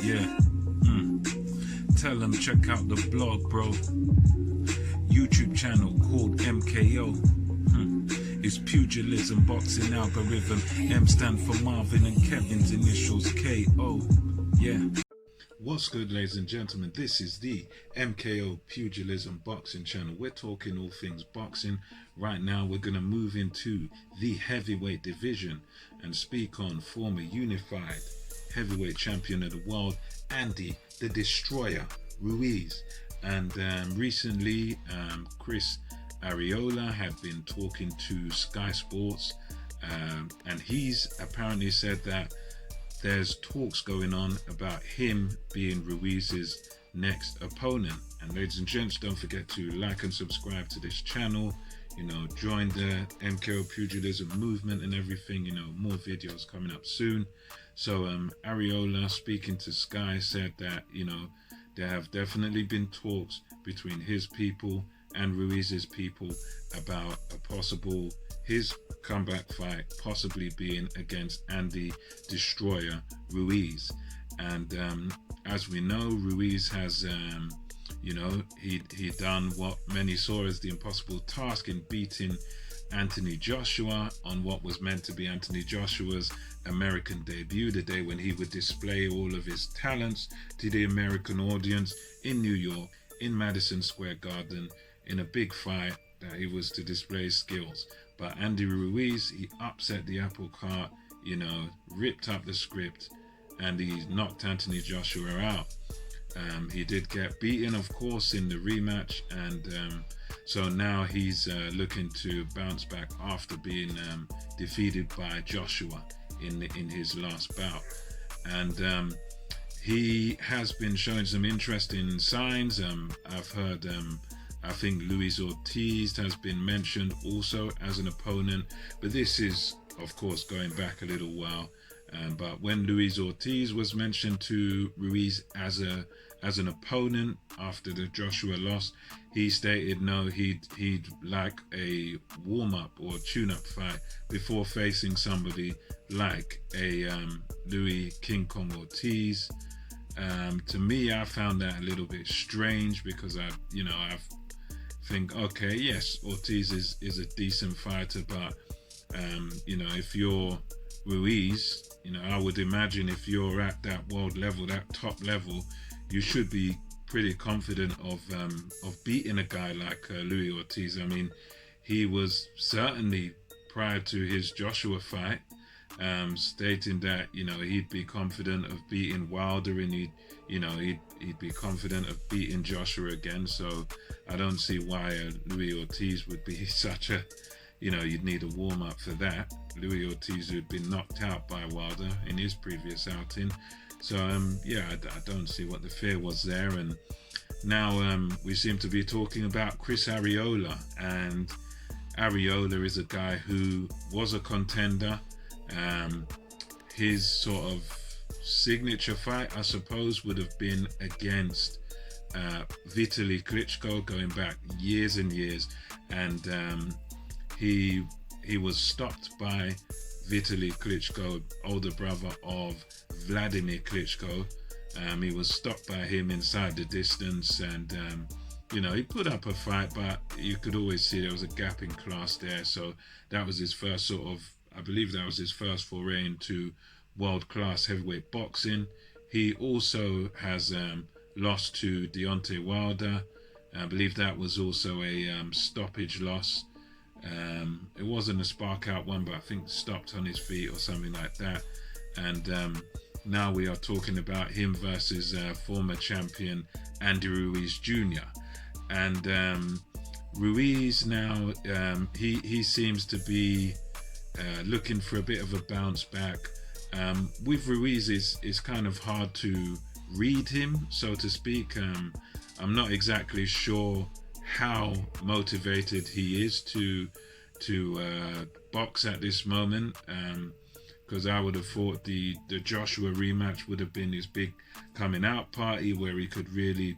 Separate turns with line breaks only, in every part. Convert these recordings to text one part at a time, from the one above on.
Yeah. Tell them check out the blog, bro. YouTube channel called MKO. It's pugilism, boxing algorithm. M stand for Marvin and Kevin's initials KO. Yeah. What's good, ladies and gentlemen? This is the MKO Pugilism Boxing channel. We're talking all things boxing. Right now, we're going to move into the heavyweight division and speak on former unified heavyweight champion of the world, Andy the Destroyer Ruiz. And recently, Chris Arreola had been talking to Sky Sports, and he's apparently said that there's talks going on about him being Ruiz's next opponent. And ladies and gents, don't forget to like and subscribe to this channel. Join the MKO Pugilism movement and everything. More videos coming up soon. So Arreola, speaking to Sky, said that there have definitely been talks between his people and Ruiz's people about a possible his comeback fight possibly being against Andy Destroyer Ruiz. And as we know, Ruiz has he done what many saw as the impossible task in beating Anthony Joshua on what was meant to be Anthony Joshua's American debut, the day when he would display all of his talents to the American audience in New York, in Madison Square Garden, in a big fight that he was to display his skills. But Andy Ruiz, he upset the apple cart, ripped up the script, and he knocked Anthony Joshua out. He did get beaten, of course, in the rematch, and so now he's looking to bounce back after being defeated by Joshua in his last bout. And he has been showing some interesting signs. I've heard I think Luis Ortiz has been mentioned also as an opponent, but this is, of course, going back a little while. But when Luis Ortiz was mentioned to Ruiz as an opponent after the Joshua loss, he stated no, he'd like a warm-up or tune-up fight before facing somebody like a Luis King Kong Ortiz. To me, I found that a little bit strange because I think, okay, yes, Ortiz is a decent fighter, but if you're Ruiz, I would imagine if you're at that world level, that top level, you should be pretty confident of beating a guy like Luis Ortiz. I mean, he was certainly, prior to his Joshua fight, stating that he'd be confident of beating Wilder, and he'd be confident of beating Joshua again. So I don't see why Luis Ortiz would be such a you'd need a warm-up for that. Luis Ortiz, who'd been knocked out by Wilder in his previous outing. So I don't see what the fear was there. And now we seem to be talking about Chris Arreola, and Arreola is a guy who was a contender. His sort of signature fight, I suppose, would have been against Vitaly Klitschko, going back years and years, and he was stopped by Vitaly Klitschko, older brother of Vladimir Klitschko. He was stopped by him inside the distance, and he put up a fight, but you could always see there was a gap in class there. So that was his first I believe that was his first foray into world-class heavyweight boxing. He also has lost to Deontay Wilder. I believe that was also a stoppage loss. It wasn't a spark out one, but I think stopped on his feet or something like that. And now we are talking about him versus former champion Andy Ruiz Jr. And Ruiz now, he seems to be looking for a bit of a bounce back. With Ruiz, it's kind of hard to read him, so to speak. I'm not exactly sure how motivated he is to box at this moment, because I would have thought the Joshua rematch would have been his big coming out party where he could really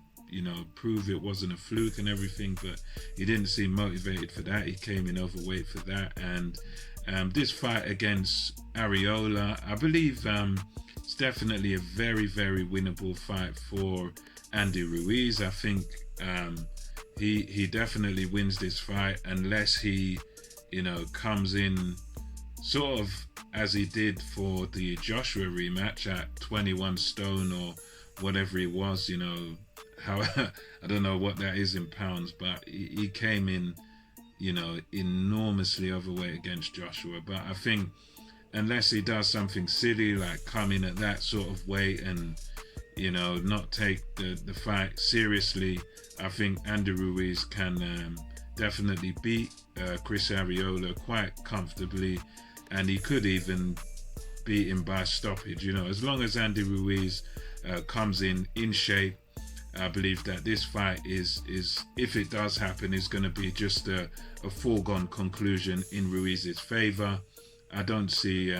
prove it wasn't a fluke and everything, but he didn't seem motivated for that. He came in overweight for that, and This fight against Arreola, I believe it's definitely a very, very winnable fight for Andy Ruiz. I think he definitely wins this fight unless he, comes in sort of as he did for the Joshua rematch at 21 stone or whatever it was, how I don't know what that is in pounds, but he came in, enormously overweight against Joshua. But I think unless he does something silly like come in at that sort of weight and, not take the fight seriously, I think Andy Ruiz can definitely beat Chris Arreola quite comfortably, and he could even beat him by stoppage. As long as Andy Ruiz comes in shape, I believe that this fight is if it does happen, is going to be just a foregone conclusion in Ruiz's favor. I don't see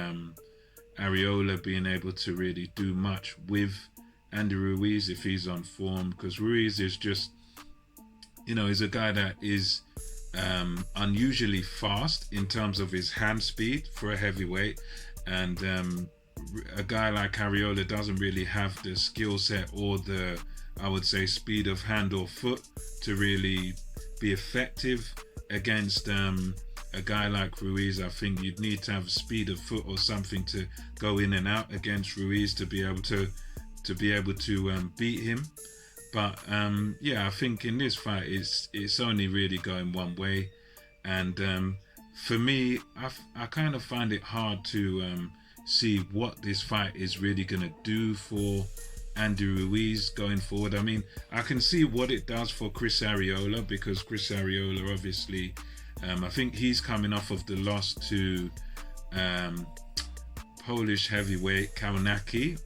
Arreola being able to really do much with Andy Ruiz if he's on form, because Ruiz is just, he's a guy that is unusually fast in terms of his hand speed for a heavyweight, and a guy like Arreola doesn't really have the skill set or the, I would say, speed of hand or foot to really be effective against a guy like Ruiz. I think you'd need to have speed of foot or something to go in and out against Ruiz to be able to beat him. But I think in this fight it's only really going one way, and for me, I kind of find it hard to see what this fight is really going to do for Andy Ruiz going forward. I mean, I can see what it does for Chris Arreola, because Chris Arreola, obviously, I think he's coming off of the loss to Polish heavyweight Kawanaski,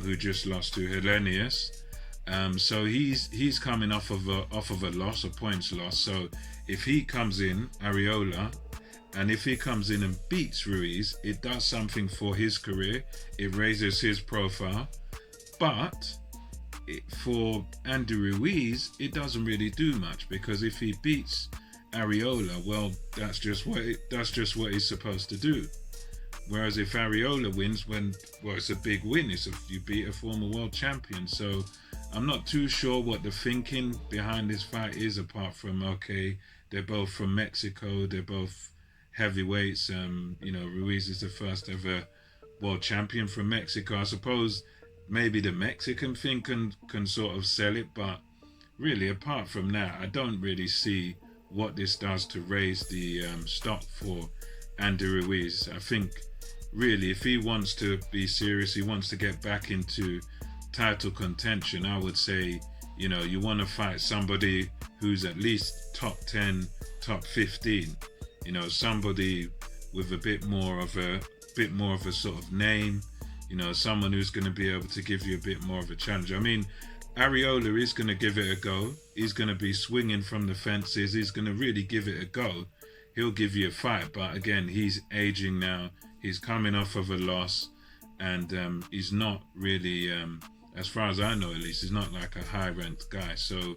who just lost to Hellenius. So he's coming off of a loss, a points loss. So if he comes in, Arreola, and if he comes in and beats Ruiz, it does something for his career. It raises his profile. But for Andy Ruiz, it doesn't really do much, because if he beats Arreola, well, that's just what he's supposed to do. Whereas if Arreola wins, it's a big win. You beat a former world champion. So I'm not too sure what the thinking behind this fight is, apart from, okay, they're both from Mexico, they're both heavyweights. Ruiz is the first ever world champion from Mexico. I suppose maybe the Mexican thing can sort of sell it, but really, apart from that, I don't really see what this does to raise the stock for Andy Ruiz. I think really, if he wants to be serious, he wants to get back into title contention, I would say, you want to fight somebody who's at least top 10, top 15, somebody with a bit more of a sort of name, someone who's going to be able to give you a bit more of a challenge. I mean, Arreola is going to give it a go. He's going to be swinging from the fences. He's going to really give it a go. He'll give you a fight, but again, he's aging now. He's coming off of a loss, and he's not really, as far as I know at least, he's not like a high-ranked guy. So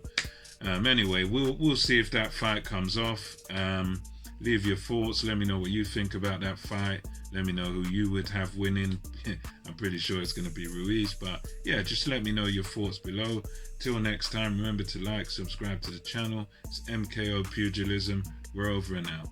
anyway, we'll see if that fight comes off. Leave your thoughts. Let me know what you think about that fight. Let me know who you would have winning. I'm pretty sure it's going to be Ruiz, but yeah, just let me know your thoughts below. Till next time, remember to like, subscribe to the channel. It's MKO Pugilism. We're over and out.